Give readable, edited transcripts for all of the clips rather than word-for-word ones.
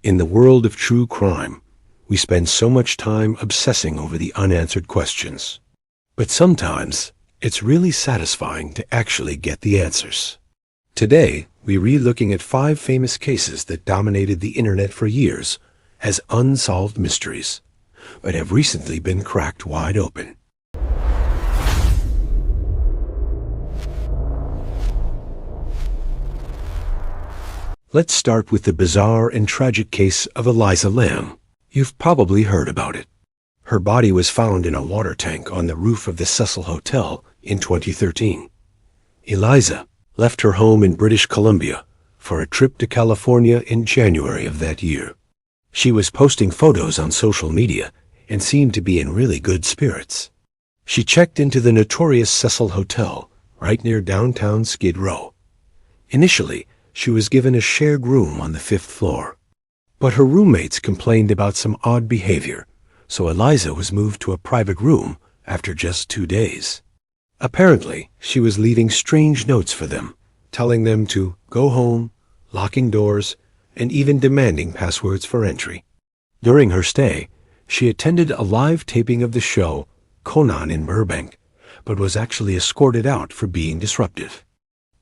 In the world of true crime, we spend so much time obsessing over the unanswered questions. But sometimes, it's really satisfying to actually get the answers. Today, we're re-looking at 5 famous cases that dominated the internet for years as unsolved mysteries, but have recently been cracked wide open. Let's start with the bizarre and tragic case of Elisa Lam. You've probably heard about it. Her body was found in a water tank on the roof of the Cecil Hotel in 2013. Elisa left her home in British Columbia for a trip to California in January of that year. She was posting photos on social media and seemed to be in really good spirits. She checked into the notorious Cecil Hotel right near downtown Skid Row. Initially, she was given a shared room on the 5th floor. But her roommates complained about some odd behavior, so Elisa was moved to a private room after just 2 days. Apparently, she was leaving strange notes for them, telling them to go home, locking doors, and even demanding passwords for entry. During her stay, she attended a live taping of the show Conan in Burbank, but was actually escorted out for being disruptive.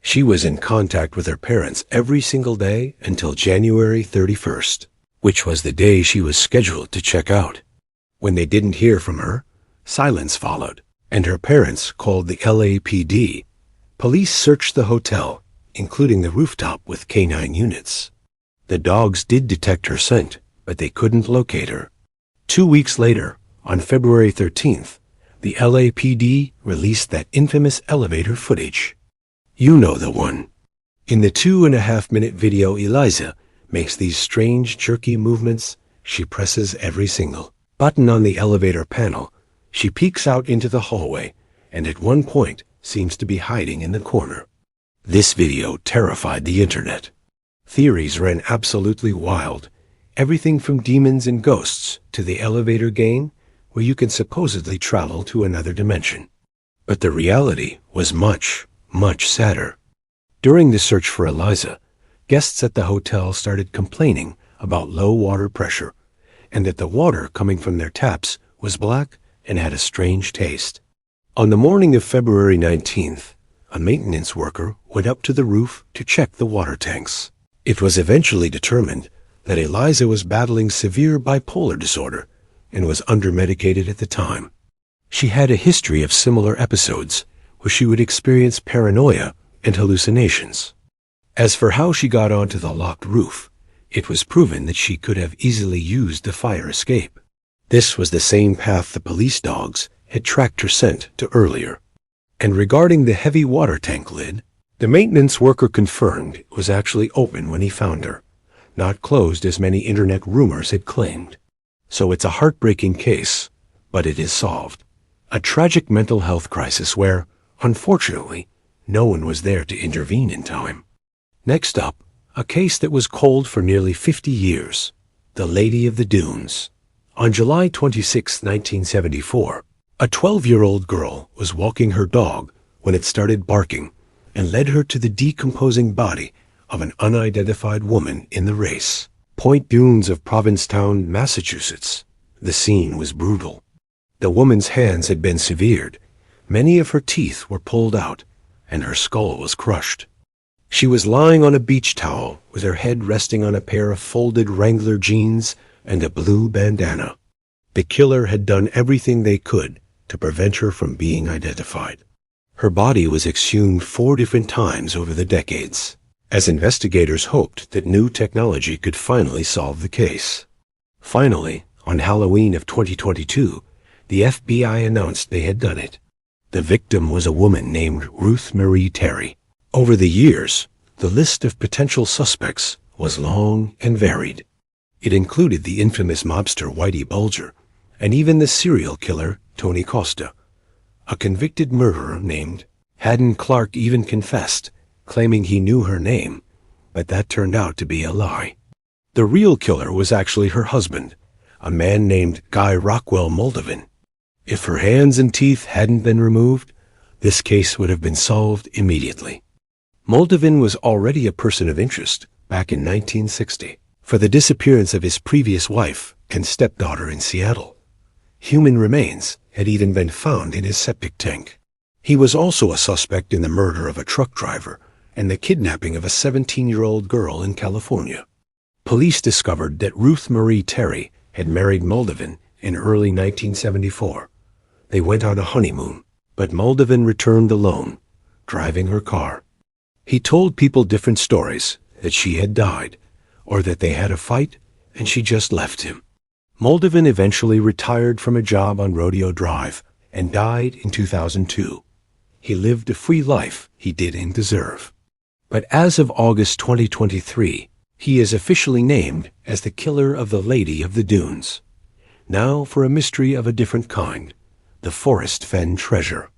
She was in contact with her parents every single day until January 31st, which was the day she was scheduled to check out. When they didn't hear from her, silence followed, and her parents called the LAPD. Police searched the hotel, including the rooftop with canine units. The dogs did detect her scent, but they couldn't locate her. 2 weeks later, on February 13th, the LAPD released that infamous elevator footage. You know the one. In the 2.5-minute video, Elisa makes these strange, jerky movements. She presses every single button on the elevator panel. She peeks out into the hallway, and at one point seems to be hiding in the corner. This video terrified the internet. Theories ran absolutely wild. Everything from demons and ghosts to the elevator game, where you can supposedly travel to another dimension. But the reality was much sadder. During the search for Elisa, guests at the hotel started complaining about low water pressure and that the water coming from their taps was black and had a strange taste. On the morning of February 19th, a maintenance worker went up to the roof to check the water tanks. It was eventually determined that Elisa was battling severe bipolar disorder and was undermedicated at the time. She had a history of similar episodes where she would experience paranoia and hallucinations. As for how she got onto the locked roof, it was proven that she could have easily used the fire escape. This was the same path the police dogs had tracked her scent to earlier. And regarding the heavy water tank lid, the maintenance worker confirmed it was actually open when he found her, not closed as many internet rumors had claimed. So it's a heartbreaking case, but it is solved. A tragic mental health crisis where, unfortunately, no one was there to intervene in time. Next up, a case that was cold for nearly 50 years, the Lady of the Dunes. On July 26, 1974, a 12-year-old girl was walking her dog when it started barking and led her to the decomposing body of an unidentified woman in the race. Point Dunes of Provincetown, Massachusetts. The scene was brutal. The woman's hands had been severed. Many of her teeth were pulled out, and her skull was crushed. She was lying on a beach towel with her head resting on a pair of folded Wrangler jeans and a blue bandana. The killer had done everything they could to prevent her from being identified. Her body was exhumed 4 different times over the decades, as investigators hoped that new technology could finally solve the case. Finally, on Halloween of 2022, the FBI announced they had done it. The victim was a woman named Ruth Marie Terry. Over the years, the list of potential suspects was long and varied. It included the infamous mobster Whitey Bulger, and even the serial killer Tony Costa. A convicted murderer named Haddon Clark even confessed, claiming he knew her name, but that turned out to be a lie. The real killer was actually her husband, a man named Guy Rockwell Moldovan. If her hands and teeth hadn't been removed, this case would have been solved immediately. Moldovan was already a person of interest back in 1960. for the disappearance of his previous wife and stepdaughter in Seattle. Human remains had even been found in his septic tank. He was also a suspect in the murder of a truck driver and the kidnapping of a 17-year-old girl in California. Police discovered that Ruth Marie Terry had married Moldovan in early 1974. They went on a honeymoon, but Moldovan returned alone, driving her car. He told people different stories, that she had died, or that they had a fight and she just left him. Moldovan eventually retired from a job on Rodeo Drive and died in 2002. He lived a free life he didn't deserve. But as of August 2023, he is officially named as the killer of the Lady of the Dunes. Now for a mystery of a different kind, the Forrest Fenn Treasure.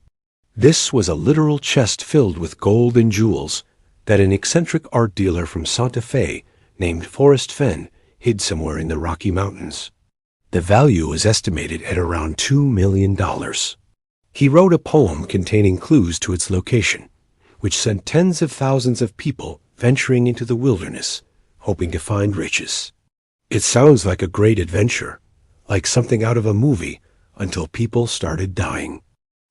This was a literal chest filled with gold and jewels that an eccentric art dealer from Santa Fe named Forrest Fenn hid somewhere in the Rocky Mountains. The value was estimated at around $2 million. He wrote a poem containing clues to its location, which sent tens of thousands of people venturing into the wilderness, hoping to find riches. It sounds like a great adventure, like something out of a movie, until people started dying.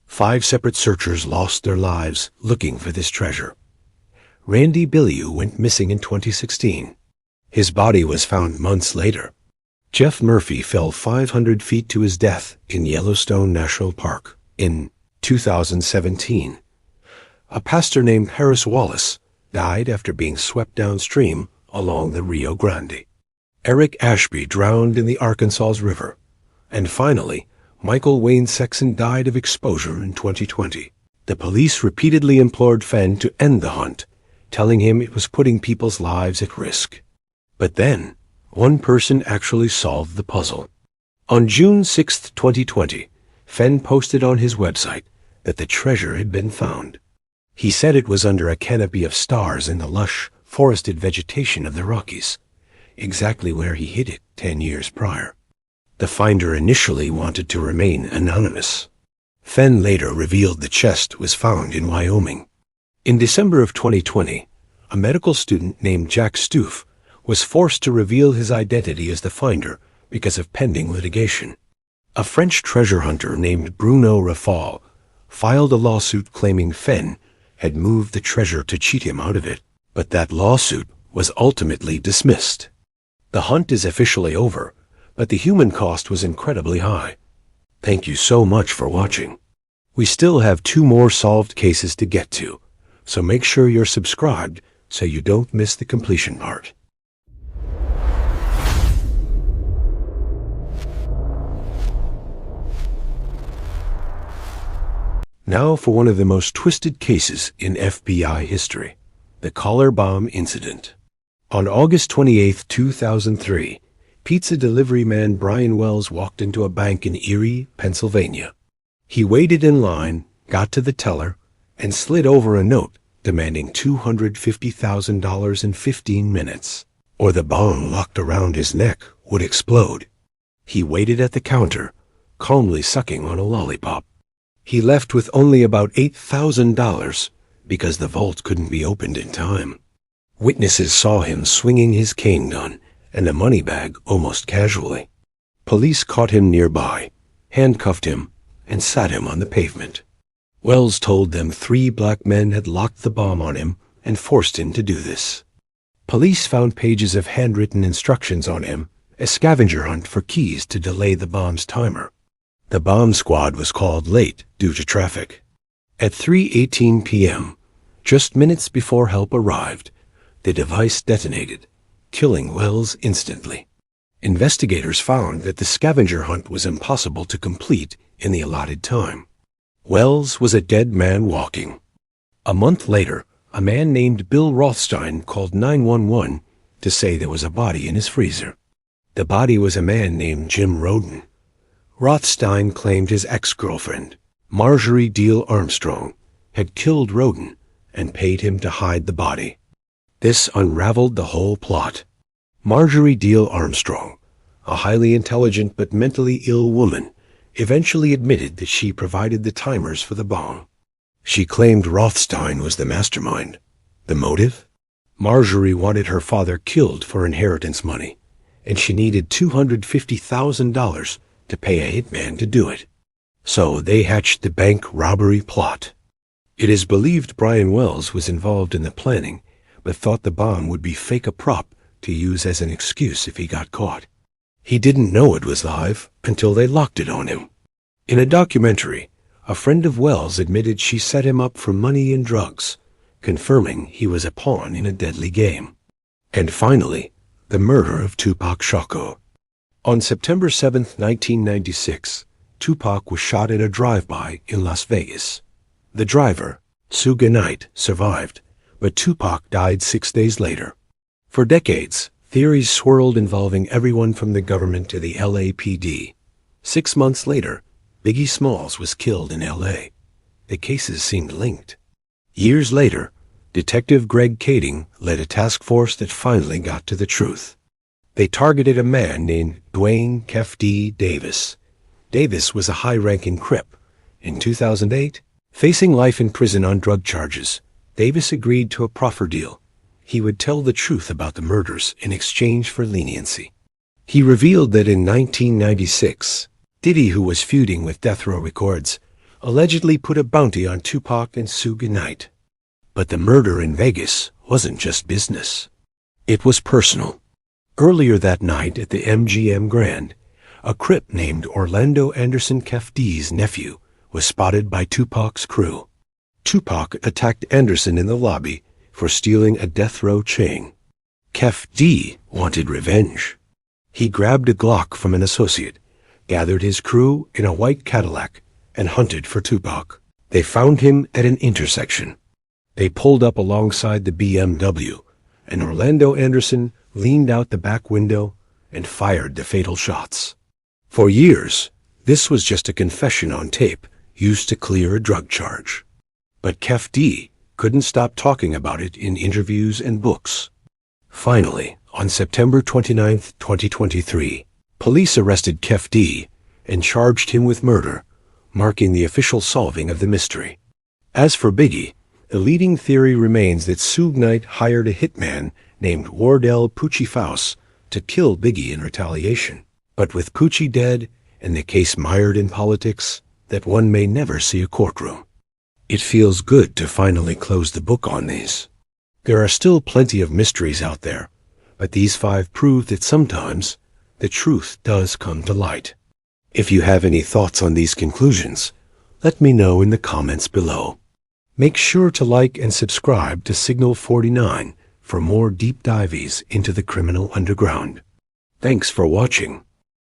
5 separate searchers lost their lives looking for this treasure. Randy Bilyeu went missing in 2016. His body was found months later. Jeff Murphy fell 500 feet to his death in Yellowstone National Park in 2017. A pastor named Harris Wallace died after being swept downstream along the Rio Grande. Eric Ashby drowned in the Arkansas River. And finally, Michael Wayne Sexton died of exposure in 2020. The police repeatedly implored Fenn to end the hunt, telling him it was putting people's lives at risk. But then, one person actually solved the puzzle. On June 6, 2020, Fenn posted on his website that the treasure had been found. He said it was under a canopy of stars in the lush, forested vegetation of the Rockies, exactly where he hid it 10 years prior. The finder initially wanted to remain anonymous. Fenn later revealed the chest was found in Wyoming. In December of 2020, a medical student named Jack Stoof was forced to reveal his identity as the finder because of pending litigation. A French treasure hunter named Bruno Rafal filed a lawsuit claiming Fenn had moved the treasure to cheat him out of it, but that lawsuit was ultimately dismissed. The hunt is officially over, but the human cost was incredibly high. Thank you so much for watching. We still have 2 more solved cases to get to, so make sure you're subscribed so you don't miss the completion part. Now for one of the most twisted cases in FBI history, the Collar Bomb Incident. On August 28, 2003, pizza delivery man Brian Wells walked into a bank in Erie, Pennsylvania. He waited in line, got to the teller, and slid over a note demanding $250,000 in 15 minutes, or the bomb locked around his neck would explode. He waited at the counter, calmly sucking on a lollipop. He left with only about $8,000 because the vault couldn't be opened in time. Witnesses saw him swinging his cane gun and a money bag almost casually. Police caught him nearby, handcuffed him, and sat him on the pavement. Wells told them 3 black men had locked the bomb on him and forced him to do this. Police found pages of handwritten instructions on him, a scavenger hunt for keys to delay the bomb's timer. The bomb squad was called late due to traffic. At 3:18 p.m., just minutes before help arrived, the device detonated, killing Wells instantly. Investigators found that the scavenger hunt was impossible to complete in the allotted time. Wells was a dead man walking. A month later, a man named Bill Rothstein called 911 to say there was a body in his freezer. The body was a man named Jim Roden. Rothstein claimed his ex-girlfriend, Marjorie Deal Armstrong, had killed Roden and paid him to hide the body. This unraveled the whole plot. Marjorie Deal Armstrong, a highly intelligent but mentally ill woman, eventually admitted that she provided the timers for the bomb. She claimed Rothstein was the mastermind. The motive? Marjorie wanted her father killed for inheritance money. and she needed $250,000 to pay a hitman to do it. So they hatched the bank robbery plot. It is believed Brian Wells was involved in the planning, but thought the bomb would be fake a prop to use as an excuse if he got caught. He didn't know it was live until they locked it on him. In a documentary, a friend of Wells admitted she set him up for money and drugs, confirming he was a pawn in a deadly game. And finally, the murder of Tupac Shakur. On September 7, 1996, Tupac was shot at a drive-by in Las Vegas. The driver, Suge Knight, survived, but Tupac died 6 days later. For decades, theories swirled involving everyone from the government to the LAPD. 6 months later, Biggie Smalls was killed in L.A. The cases seemed linked. Years later, Detective Greg Kading led a task force that finally got to the truth. They targeted a man named Dwayne Kef D. Davis. Davis was a high-ranking Crip. In 2008, facing life in prison on drug charges, Davis agreed to a proffer deal. He would tell the truth about the murders in exchange for leniency. He revealed that in 1996, Diddy, who was feuding with Death Row Records, allegedly put a bounty on Tupac and Suge Knight. But the murder in Vegas wasn't just business. It was personal. Earlier that night at the MGM Grand, a Crip named Orlando Anderson Kef D's nephew was spotted by Tupac's crew. Tupac attacked Anderson in the lobby for stealing a Death Row chain. Kef D wanted revenge. He grabbed a Glock from an associate, gathered his crew in a white Cadillac, and hunted for Tupac. They found him at an intersection. They pulled up alongside the BMW, and Orlando Anderson leaned out the back window and fired the fatal shots. For years, this was just a confession on tape used to clear a drug charge. But Kef D couldn't stop talking about it in interviews and books. Finally, on September 29, 2023, police arrested Kef D and charged him with murder, marking the official solving of the mystery. As for Biggie, the leading theory remains that Suge Knight hired a hitman named Wardell Poochie Faust to kill Biggie in retaliation. But with Poochie dead and the case mired in politics, that one may never see a courtroom. It feels good to finally close the book on these. There are still plenty of mysteries out there, but these 5 prove that sometimes the truth does come to light. If you have any thoughts on these conclusions, let me know in the comments below. Make sure to like and subscribe to Signal 49 for more deep dives into the criminal underground. Thanks for watching.